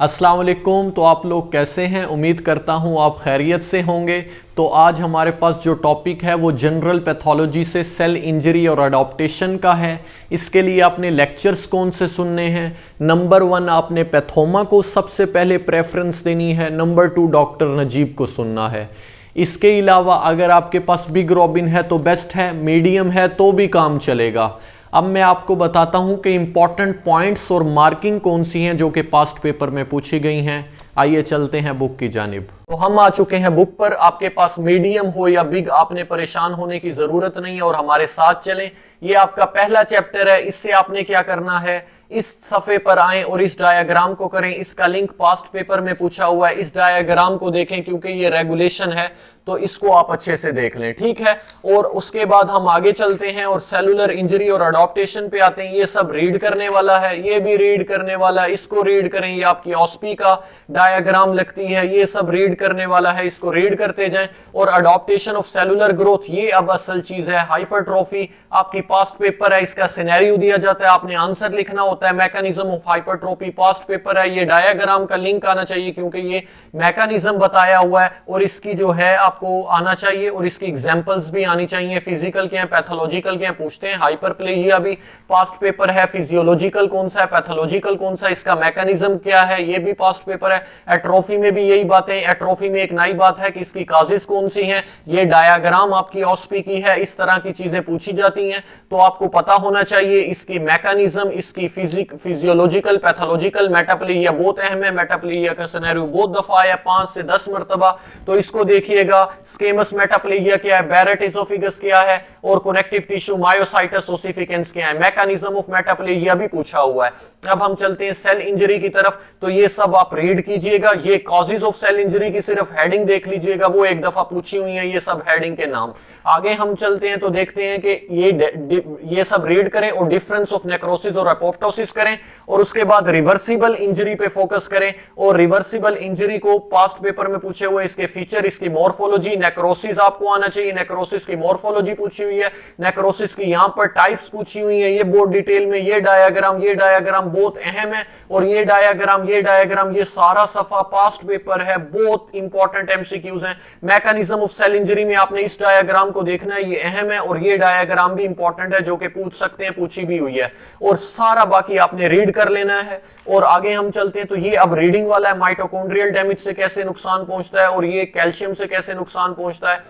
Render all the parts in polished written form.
अस्सलाम वालेकुम। तो आप लोग कैसे हैं? उम्मीद करता हूं आप खैरियत से होंगे। तो आज हमारे पास जो टॉपिक है वो जनरल पैथोलॉजी से सेल इंजरी और अडॉप्टेशन का है। इसके लिए आपने लेक्चर्स कौन से सुनने हैं? नंबर 1 आपने पैथोमा को सबसे पहले प्रेफरेंस देनी है। नंबर 2 डॉक्टर नजीब को सुनना है। इसके अलावा अगर आपके पास बिग रॉबिन है तो बेस्ट है, मीडियम है तो भी काम चलेगा। अब मैं आपको बताता हूं कि इंपॉर्टेंट पॉइंट्स और मार्किंग कौन सी हैं जो कि पास्ट पेपर में पूछी गई हैं। आइए चलते हैं बुक की जानिब। तो हम आ चुके हैं बुक पर। आपके पास मीडियम हो या बिग, आपने परेशान होने की जरूरत नहीं है और हमारे साथ चलें। ये आपका पहला चैप्टर है। इससे आपने क्या करना है, इस सफे पर आएं और इस डायग्राम को करें। इसका लिंक पास्ट पेपर में पूछा हुआ है। इस डायग्राम को देखें क्योंकि ये रेगुलेशन है, तो इसको आप अच्छे से देख लें, ठीक है। और उसके बाद हम आगे चलते हैं और सेलुलर इंजरी और अडॉप्टेशन पे आते हैं। ये सब रीड करने वाला है, ये भी रीड करने वाला है, इसको रीड करें। ये आपकी ऑस्पी का डायग्राम लगती है, ये सब रीड करने वाला है, इसको रीड करते जाएं। और अडॉप्टेशन ऑफ सेलुलर ग्रोथ, ये अब असल चीज है। हाइपरट्रोफी आपकी पास्ट पेपर है, इसका सिनेरियो दिया जाता है, आपने आंसर लिखना होता है। Mechanism of hypertrophy past paper है। ये डायग्राम का लिंक आना चाहिए क्योंकि ये मैकेनिज्म बताया हुआ है और इसकी जो है आपको आना चाहिए और इसकी एग्जांपल्स भी आनी चाहिए। फिजिकल के हैं, पैथोलॉजिकल के हैं, पूछते हैं। हाइपरप्लेजिया भी पास्ट पेपर है। फिजियोलॉजिकल कौन सा है, पैथोलॉजिकल कौन सा, इसका मैकेनिज्म क्या है, ये भी पास्ट पेपर है। एट्रोफी में भी यही बातें। एट्रोफी में एक नई बात है कि इसकी काजेस कौन सी हैं। ये डायग्राम आपकी ऑस्पी की है। इस तरह की चीजें पूछी जाती हैं तो आपको पता होना चाहिए इसकी मैकेनिज्म, इसकी फिजियोलॉजिकल, पैथोलॉजिकल। मेटाप्लेजिया बहुत अहम है। मेटाप्लेजिया का सिनेरियो बहुत दफा आया, 5 से 10 मरतबा, तो इसको देखिएगा। स्केमस मेटाप्लेजिया क्या है, बैरेट एसोफेगस क्या है और कनेक्टिव टिश्यू मायोसाइटस ओसिफिकेंस क्या है। मैकेनिज्म ऑफ मेटाप्लेजिया भी पूछा हुआ है। अब हम चलते हैं सेल इंजरी की तरफ। तो ये सब आप रीड कीजिएगा। ये कॉजेज ऑफ सेल इंजरी की सिर्फ हेडिंग देख लीजिएगा, वो एक दफा पूछी हुई है, ये सब हेडिंग के नाम। आगे हम चलते हैं तो देखते हैं कि ये सब रीड करें और डिफरेंस ऑफ नेक्रोसिस और एपोप्टोसिस करें और उसके बाद रिवर्सिबल इंजरी पे फोकस करें। और रिवर्सिबल इंजरी को पास्ट पेपर में पूछे हुए इसके फीचर, इसकी मॉर्फोलॉजी। नेक्रोसिस आपको आना चाहिए, नेक्रोसिस की मॉर्फोलॉजी पूछी हुई है। नेक्रोसिस की यहां पर टाइप्स पूछी हुई है, ये बहुत डिटेल में। ये डायग्राम बहुत अहम है और ये डायग्राम ये सारा सफा पास्ट पेपर है, बहुत इंपॉर्टेंट एमसीक्यूज हैं। मैकेनिज्म ऑफ सेल इंजरी में आपने इस डायग्राम को देखना है, ये अहम है। और ये डायग्राम भी इंपॉर्टेंट है जो कि पूछ सकते हैं, पूछी भी हुई है। और सारा बाकी आपने रीड कर लेना है। और आगे हम चलते हैं तो ये अब रीडिंग वाला है। माइटोकॉन्ड्रियल डैमेज से कैसे नुकसान पहुंचता है और ये कैल्शियम से कैसे नुकसान पहुंचता है,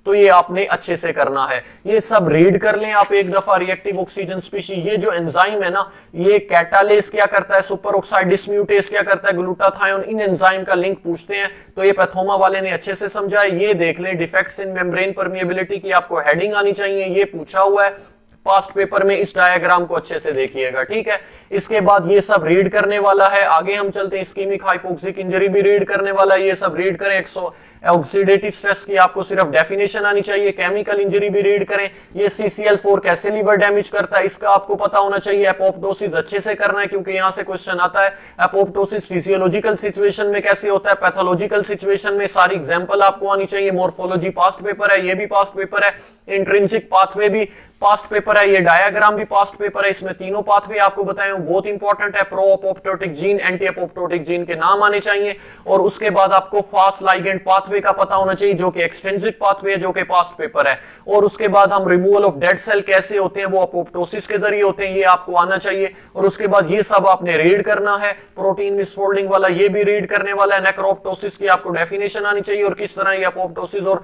तो ये आपने अच्छे से करना है। ये सब रीड कर लें आप एक दफा। रिएक्टिव ऑक्सीजन स्पीशीज, ये जो एंजाइम है ना, ये कैटालेस क्या करता है, सुपर ऑक्साइड डिस्म्यूटेस क्या करता है, ग्लूटाथायोन, इन एंजाइम का लिंक पूछते हैं। तो ये पैथोमा वाले ने अच्छे से समझा है। ये देख लें, डिफेक्ट्स इन मेम्ब्रेन परमिएबिलिटी की आपको हेडिंग आनी चाहिए, ये पूछा हुआ है पास्ट पेपर में। इस डायग्राम को अच्छे से देखिएगा, ठीक है। इसके बाद ये सब रीड करने वाला है। आगे हम चलते हैं, इस्कीमिक हाइपोक्सिक इंजरी भी रीड करने वाला है। ये सब रीड करें। ऑक्सीडेटिव स्ट्रेस की आपको सिर्फ डेफिनेशन आनी चाहिए। केमिकल इंजरी भी रीड करें। ये CCl4 कैसे लीवर डैमेज करता है, इसका आपको पता होना चाहिए। एपोप्टोसिस अच्छे से करना है क्योंकि यहां से क्वेश्चन आता है। एपोप्टोसिस फिजियोलॉजिकल सिचुएशन में कैसे होता है, पैथोलॉजिकल सिचुएशन में सारी एग्जांपल आपको आनी चाहिए। मॉर्फोलॉजी पास्ट पेपर है, ये भी पास्ट पेपर है। इंट्रिंसिक पाथवे भी पास्ट पेपर है। ये डायग्राम भी पास्ट पेपर है। इसमें तीनों पाथवे आपको बताए बहुत इंपॉर्टेंट है। Pro apoptotic gene, anti apoptotic gene के नाम आने चाहिए। और उसके बाद आपको फास्ट लाइगेंड पाथवे का पता होना चाहिए जो कि एक्सट्रिंसिक पाथवे है, जो कि पास्ट पेपर है। और उसके बाद हम रिमूवल ऑफ डेड सेल कैसे होते हैं, वो अपोप्टोसिस के जरिए होते हैं, ये आपको आना चाहिए। और उसके बाद ये सब आपने रीड करना है। प्रोटीन मिसफोल्डिंग वाला ये भी रीड करने वाला है। नेक्रोप्टोसिस की आपको डेफिनेशन आनी चाहिए और किस तरह ये अपोप्टोसिस और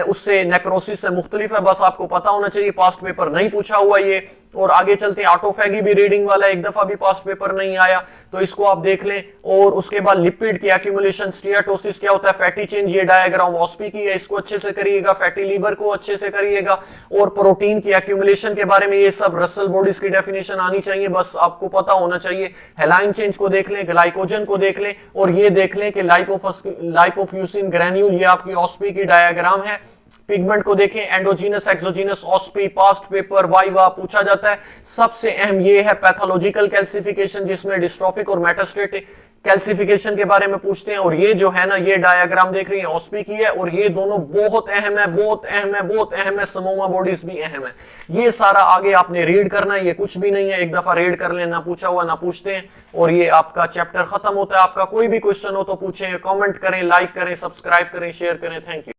उससे नेक्रोसिस से मुख्तलिफ है, बस आपको पता होना चाहिए। पास्ट पेपर नहीं पूछा हुआ ये। और आगे चलते हैं, ऑटोफैगी भी रीडिंग वाला, एक दफा भी पास्ट पेपर नहीं आया, तो इसको आप देख लें। और उसके बाद लिपिड की एक्यूमुलेशन, स्टीयाटोसिस क्या होता है, फैटी चेंज, ये डायग्राम ऑस्पी की है, इसको अच्छे से करिएगा। फैटी लीवर को अच्छे से करिएगा। और प्रोटीन की एक्यूमुलेशन के बारे में ये सब रसल बॉडीज की डेफिनेशन आनी चाहिए, बस आपको पता होना चाहिए। हेलाइन चेंज को देख लें, ग्लाइकोजन को देख लें और ये देख लें कि लाइपोफ्यूसिन ग्रैन्यूल, ये आपकी ऑस्पी की डायग्राम है। पिगमेंट को देखें, endogenous, exogenous, OSPE, past paper, viva पूछा जाता है। सबसे अहम ये है पैथोलॉजिकल कैल्सिफिकेशन, जिसमें डिस्ट्रोफिक और मेटास्टेटिक कैल्सिफिकेशन के बारे में पूछते हैं। और ये जो है ना, ये डायग्राम देख रही है ऑस्पी की है, और ये दोनों बहुत अहम है, बहुत अहम है, बहुत अहम है। समोमा बॉडीज भी अहम है। ये सारा आगे आपने रीड करना है, ये कुछ भी नहीं है, एक दफा रीड कर लेना, पूछा हुआ ना पूछते हैं, और ये आपका चैप्टर खत्म होता है। आपका कोई भी क्वेश्चन हो तो पूछें, कमेंट करें, लाइक करें, सब्सक्राइब करें, शेयर करें। Thank you.